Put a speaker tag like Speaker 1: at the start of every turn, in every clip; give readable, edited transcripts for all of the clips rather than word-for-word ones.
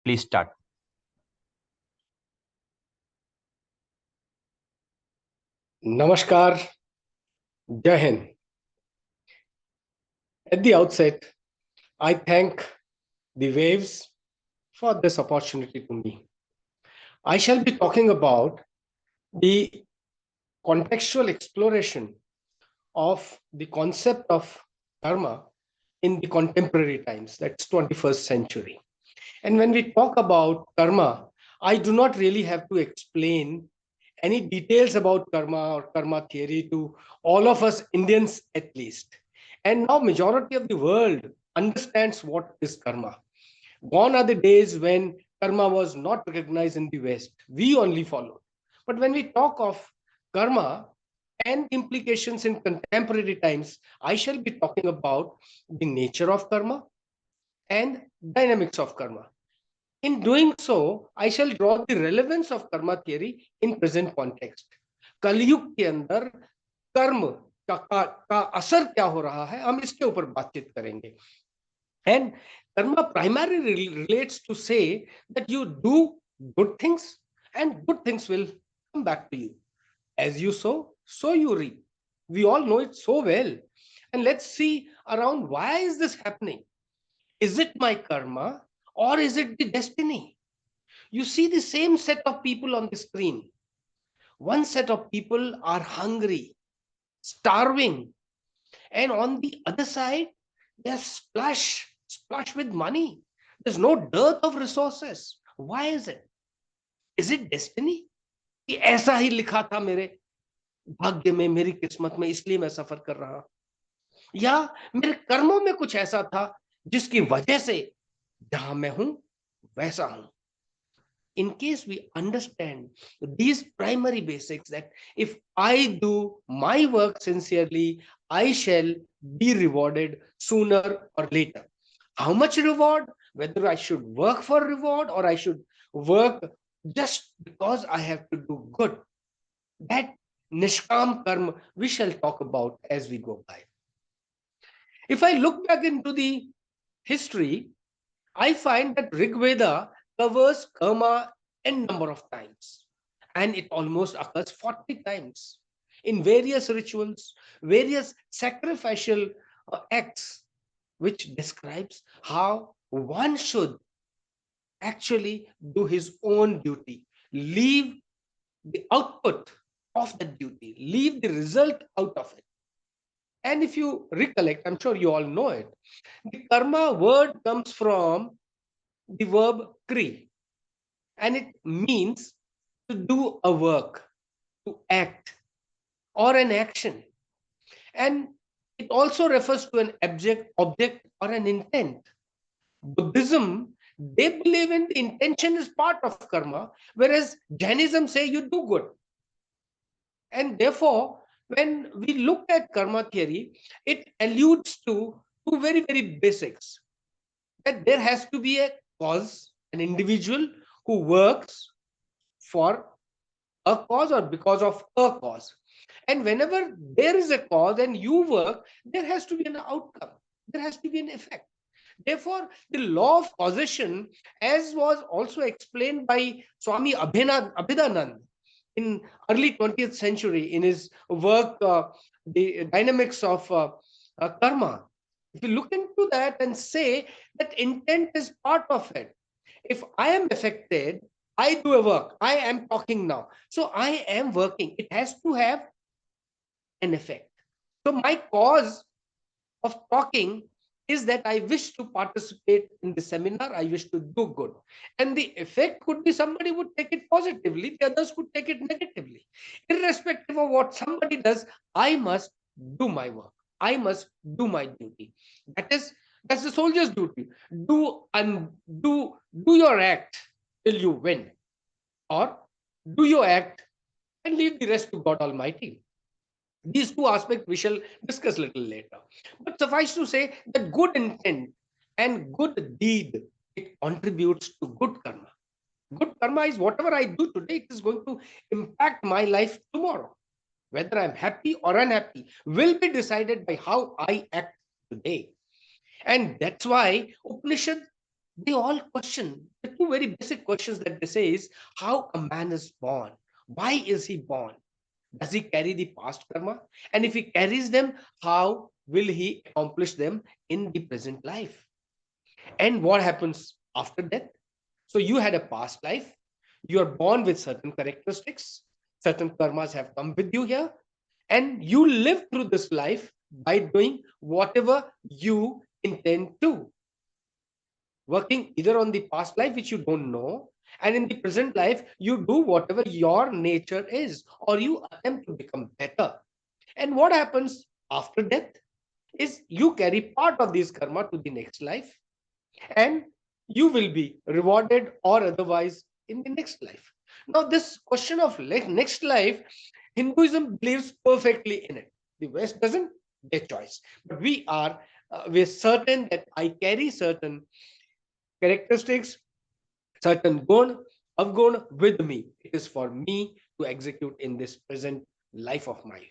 Speaker 1: Please start.
Speaker 2: Namaskar, Jai Hind. At the outset, I thank the waves for this opportunity to me. I shall be talking about the contextual exploration of the concept of karma in the contemporary times, that's 21st century. And when we talk about karma, I do not really have to explain any details about karma or karma theory to all of us Indians at least. And now majority of the world understands what is karma. Gone are the days when karma was not recognized in the West. We only followed. But when we talk of karma and implications in contemporary times, I shall be talking about the nature of karma and dynamics of karma. In doing so, I shall draw the relevance of karma theory in present context. कलयुग के अंदर कर्म का असर क्या हो रहा है, हम इसके ऊपर बातचीत करेंगे. And karma primarily relates to say that you do good things and good things will come back to you. As you sow, so you reap. We all know it so well. And let's see around why is this happening? Is it my karma or is it the destiny? You see the same set of people on the screen. One set of people are hungry, starving, and on the other side, they're splush with money. There's no dearth of resources. Why is it? Is it destiny? कि ऐसा ही लिखा था मेरे भाग्य में, मेरी किस्मत में, इसलिए मैं सफर कर रहा, या मेरे कर्मों में कुछ ऐसा था जिसकी वजह से जहां मैं हूं वैसा हूं. In case we understand these primary basics, that if I do my work sincerely, I shall be rewarded sooner or later. How much reward? Whether I should work for reward or I should work just because I have to do good. That nishkam karma we shall talk about as we go by. If I look back into the history, I find that Rig Veda covers karma n number of times, and it almost occurs 40 times in various rituals, various sacrificial acts, which describes how one should actually do his own duty, leave the output of the duty, leave the result out of it. And if you recollect, I'm sure you all know it, the karma word comes from the verb kri, and it means to do a work, to act, or an action. And it also refers to an object or an intent. Buddhism, they believe in the intention is part of karma, whereas Jainism say you do good. And therefore, when we look at karma theory, it alludes to two very, very basics. That there has to be a cause, an individual who works for a cause or because of a cause. And whenever there is a cause and you work, there has to be an outcome. There has to be an effect. Therefore, the law of causation, as was also explained by Swami Abhidanand in early 20th century in his work, The Dynamics of Karma. If you look into that and say that intent is part of it. If I am affected, I do a work. I am talking now. So I am working. It has to have an effect. So my cause of talking is that I wish to participate in the seminar, I wish to do good. And the effect could be somebody would take it positively, the others could take it negatively. Irrespective of what somebody does, I must do my work. I must do my duty. That's the soldier's duty. Do your act till you win, or do your act and leave the rest to God Almighty. These two aspects we shall discuss a little later. But suffice to say that good intent and good deed, it contributes to good karma. Good karma is whatever I do today, it is going to impact my life tomorrow. Whether I'm happy or unhappy will be decided by how I act today. And that's why Upanishad, they all question that two very basic questions that they say is, how a man is born? Why is he born? Does he carry the past karma? And if he carries them, how will he accomplish them in the present life? And what happens after death? So you had a past life. You are born with certain characteristics. Certain karmas have come with you here. And you live through this life by doing whatever you intend to. Working either on the past life, which you don't know, and in the present life, you do whatever your nature is, or you attempt to become better. And what happens after death is you carry part of this karma to the next life, and you will be rewarded or otherwise in the next life. Now, this question of next life, Hinduism believes perfectly in it. The West doesn't. Their choice. But we're certain that I carry certain characteristics, certain gun, avgun with me. It is for me to execute in this present life of mine.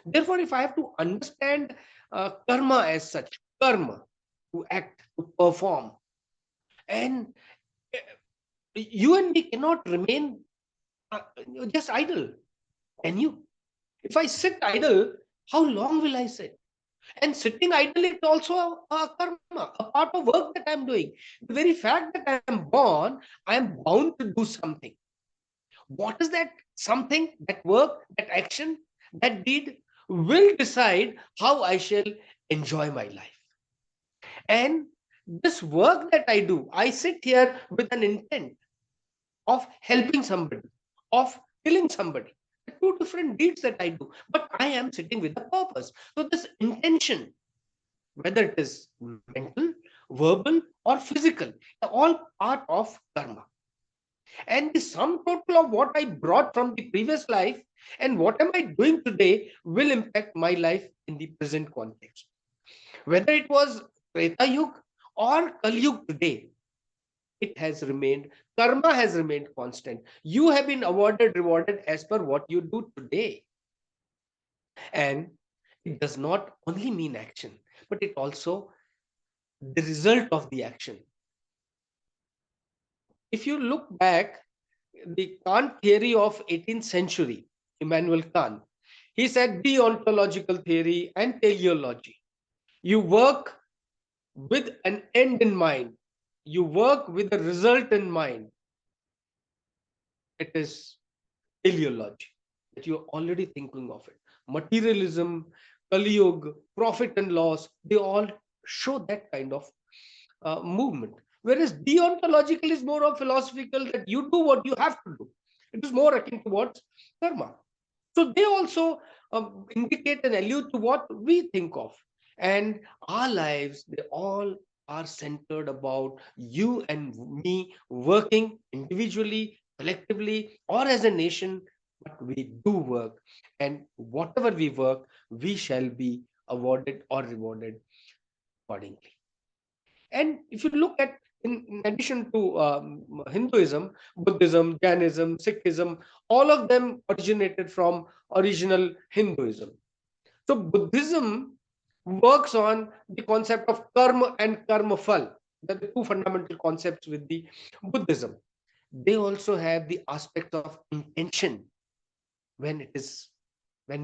Speaker 2: Therefore, if I have to understand karma as such, karma, to act, to perform, and uh, you and me cannot remain just idle. Can you? If I sit idle, how long will I sit? And sitting idle is also a karma, a part of work that I'm doing. The very fact that I am born, I am bound to do something. What is that something, that work, that action, that deed will decide how I shall enjoy my life. And this work that I do, I sit here with an intent of helping somebody, of killing somebody. Two different deeds that I do, but I am sitting with a purpose. So this intention, whether it is mental, verbal, or physical, all part of karma. And the sum total of what I brought from the previous life and what am I doing today will impact my life in the present context. Whether it was Treta Yuga or Kali Yuga today, it has remained, karma has remained constant. You have been awarded, rewarded as per what you do today. And it does not only mean action, but it also the result of the action. If you look back, the Kant theory of 18th century, Immanuel Kant, he said deontological theory and teleology. You work with an end in mind. You work with a result in mind. It is teleology that you're already thinking of it. Materialism, Kali Yuga, profit and loss, they all show that kind of movement. Whereas deontological is more of philosophical, that you do what you have to do. It is more akin towards karma. So they also indicate and allude to what we think of. And our lives, they all are centered about you and me working individually, collectively, or as a nation. But we do work. And whatever we work, we shall be awarded or rewarded accordingly. And if you look at, in addition to Hinduism, Buddhism, Jainism, Sikhism, all of them originated from original Hinduism. So Buddhism works on the concept of karma and karma phal. That the two fundamental concepts with the Buddhism. They also have the aspect of intention. When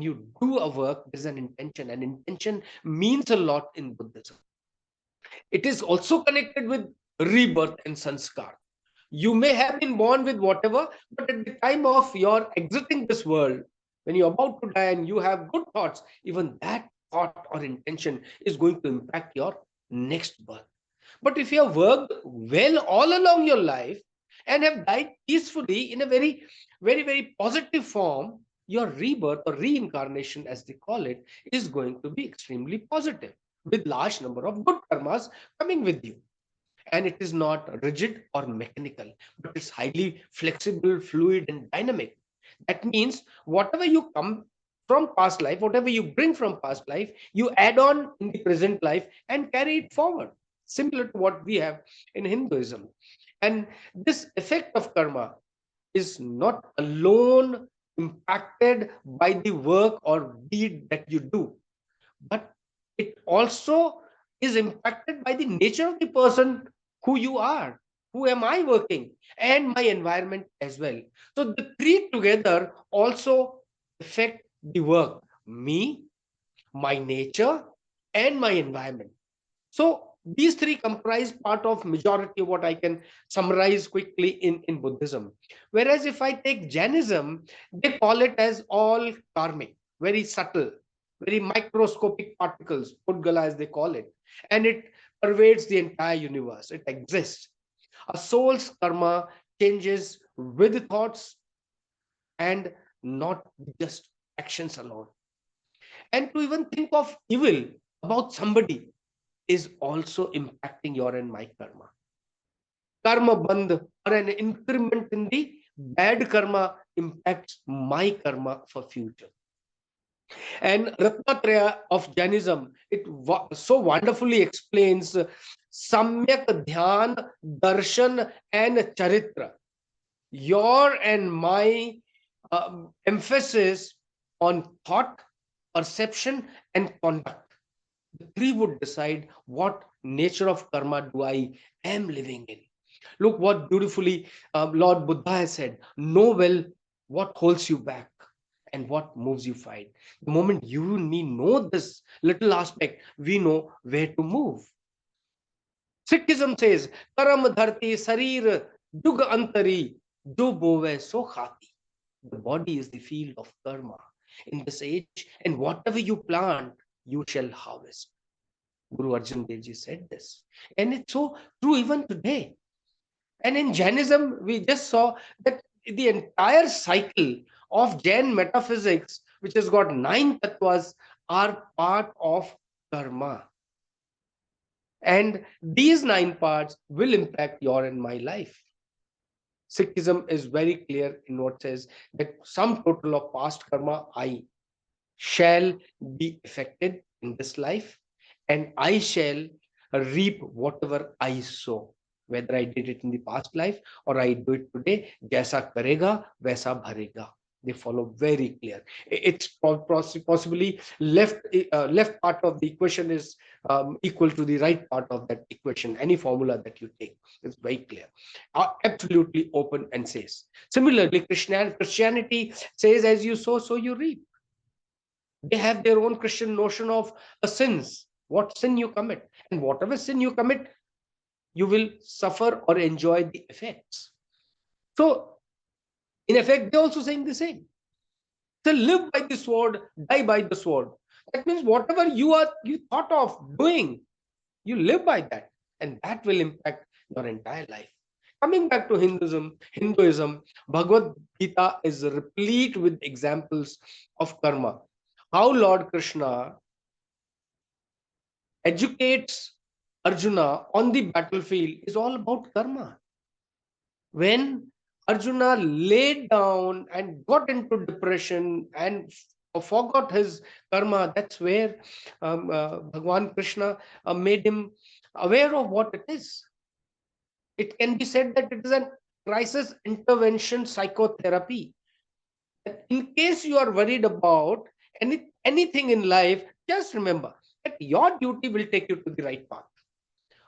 Speaker 2: you do a work, there's an intention, and intention means a lot in Buddhism. It is also connected with rebirth and sanskar. You may have been born with whatever, but at the time of your exiting this world, when you're about to die and you have good thoughts, even that thought or intention is going to impact your next birth. But if you have worked well all along your life and have died peacefully in a very, very, very positive form, your rebirth or reincarnation, as they call it, is going to be extremely positive, with large number of good karmas coming with you. And it is not rigid or mechanical, but it's highly flexible, fluid, and dynamic. That means whatever you come from past life, whatever you bring from past life, you add on in the present life and carry it forward, similar to what we have in Hinduism. And this effect of karma is not alone impacted by the work or deed that you do, but it also is impacted by the nature of the person who you are. who am I working, and my environment as well. So the three together also affect the work, me, my nature, and my environment. So these three comprise part of majority of what I can summarize quickly in Buddhism. Whereas if I take Jainism, they call it as all karmic, very subtle, very microscopic particles, Pudgala as they call it, and it pervades the entire universe. It exists. A soul's karma changes with thoughts and not just actions alone. And to even think of evil about somebody is also impacting your and my karma. Karma bandh or an increment in the bad karma impacts my karma for future. And Ratnatraya of Jainism, it so wonderfully explains Samyak Dhyan, Darshan, and Charitra. Your and my emphasis on thought, perception, and conduct. The three would decide what nature of karma do I am living in. Look what beautifully Lord Buddha has said. Know well what holds you back and what moves you forward. The moment you and me know this little aspect, we know where to move. Sikhism says, Karam dharti sarir dug antari do bove so khati. The body is the field of karma in this age, and whatever you plant, you shall harvest. Guru Arjan Dev Ji said this. And it's so true even today. And in Jainism, we just saw that the entire cycle of Jain metaphysics, which has got 9 tattvas, are part of karma. And these 9 parts will impact your and my life. Sikhism is very clear in what says that some total of past karma I shall be affected in this life, and I shall reap whatever I sow, whether I did it in the past life or I do it today. Jaisa karega, vaisa bharega. They follow very clear. It's possibly left part of the equation is equal to the right part of that equation. Any formula that you take is very clear, absolutely open and says. Similarly, Christianity says, "As you sow, so you reap." They have their own Christian notion of sins, what sin you commit, and whatever sin you commit, you will suffer or enjoy the effects. So, in effect, they're also saying the same. So, live by the sword, die by the sword. That means whatever you thought of doing, you live by that, and that will impact your entire life. Coming back to Hinduism, Bhagavad Gita is replete with examples of karma. How Lord Krishna educates Arjuna on the battlefield is all about karma. When Arjuna laid down and got into depression and forgot his karma, that's where Bhagwan Krishna made him aware of what it is. It can be said that it is a crisis intervention psychotherapy. In case you are worried about anything in life, just remember that your duty will take you to the right path.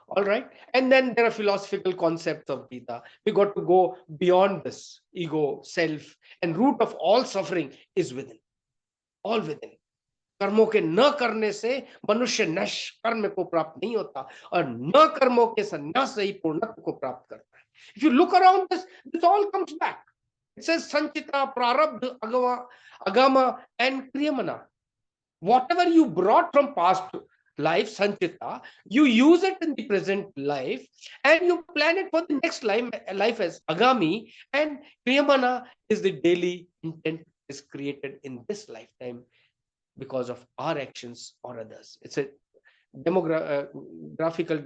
Speaker 2: All right. And then there are philosophical concepts of Gita. We got to go beyond this ego, self, and root of all suffering is within, all within. कर्मों के न करने से मनुष्य नश् कर्म को प्राप्त नहीं होता और न कर्मों के संन्यास से ही पूर्णत्व को प्राप्त करता है. If you look around this all comes back. It says sanchita, prarabdha, agama, and kriyamana. Whatever you brought from past life, sanchita, you use it in the present life and you plan it for the next life as agami, and kriyamana is the daily intent is created in this lifetime because of our actions or others. It's a graphical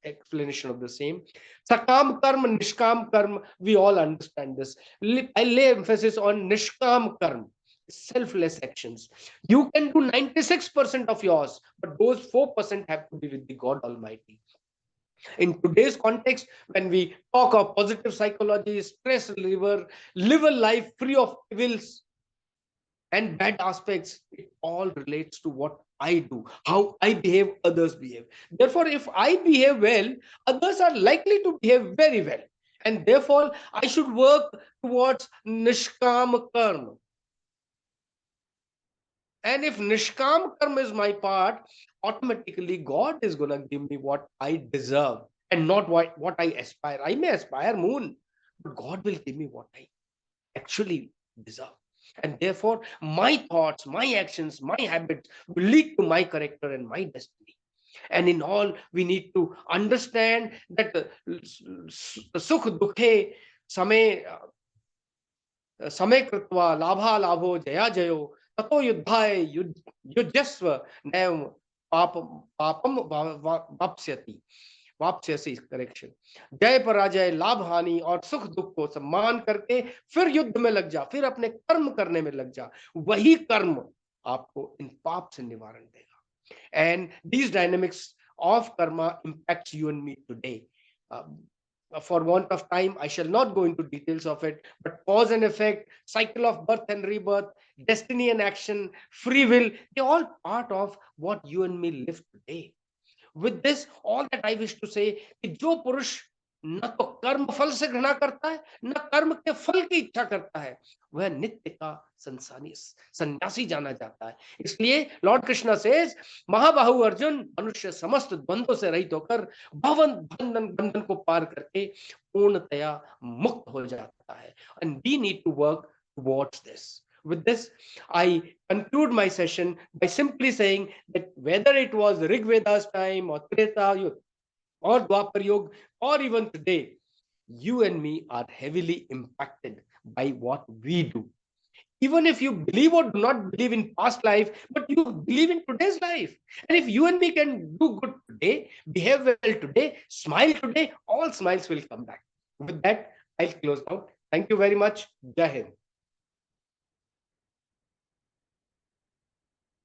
Speaker 2: explanation of the same. Sakam karma, nishkam karma, we all understand this. I lay emphasis on nishkam karma, selfless actions. You can do 96% of yours, but those 4% have to be with the God Almighty. In today's context, when we talk of positive psychology, stress reliever, live a life free of evils and bad aspects, it all relates to what I do, how I behave, others behave. Therefore, if I behave well, others are likely to behave very well. And therefore, I should work towards Nishkam Karma. And if Nishkam Karma is my part, automatically God is going to give me what I deserve and not what I aspire. I may aspire moon, but God will give me what I actually deserve. And therefore, my thoughts, my actions, my habits will lead to my character and my destiny. And in all, we need to understand that sukh dukhe samay समय कृत्वा लाभा लाभो जया जयो ततो युद्धाय युजस्व नैव पाप पापम वाप्स्यति वाप्स्यसि correction. जय पराजय लाभ हानि और सुख दुख को सम्मान करके फिर युद्ध में लग जा, फिर अपने कर्म करने में लग जा। वही कर्म आपको इन पाप से निवारण देगा। And these dynamics of karma impacts you and me today. For want of time, I shall not go into details of it, but cause and effect, cycle of birth and rebirth, destiny and action, free will, they're all part of what you and me live today. With this, all that I wish to say, कि जो पुरुष न तो कर्म फल से घृणा करता है, न कर्म के फल की इच्छा करता है, वह नित्य का सन्यासी जाना जाता है। इसलिए लॉर्ड कृष्णा सेज, महाबाहु अर्जुन, मनुष्य समस्त द्वंद्वों से रहित होकर भवन बंधन बंधन को पार करके पूर्णतया मुक्त हो जाता है। And we need to work towards this. With this, I conclude my session by simply saying that whether it was Rig Veda's time or Treta Yuga or Dwapar Yuga or even today, you and me are heavily impacted by what we do. Even if you believe or do not believe in past life, but you believe in today's life. And if you and me can do good today, behave well today, smile today, all smiles will come back. With that, I'll close out. Thank you very much. Jai Hind.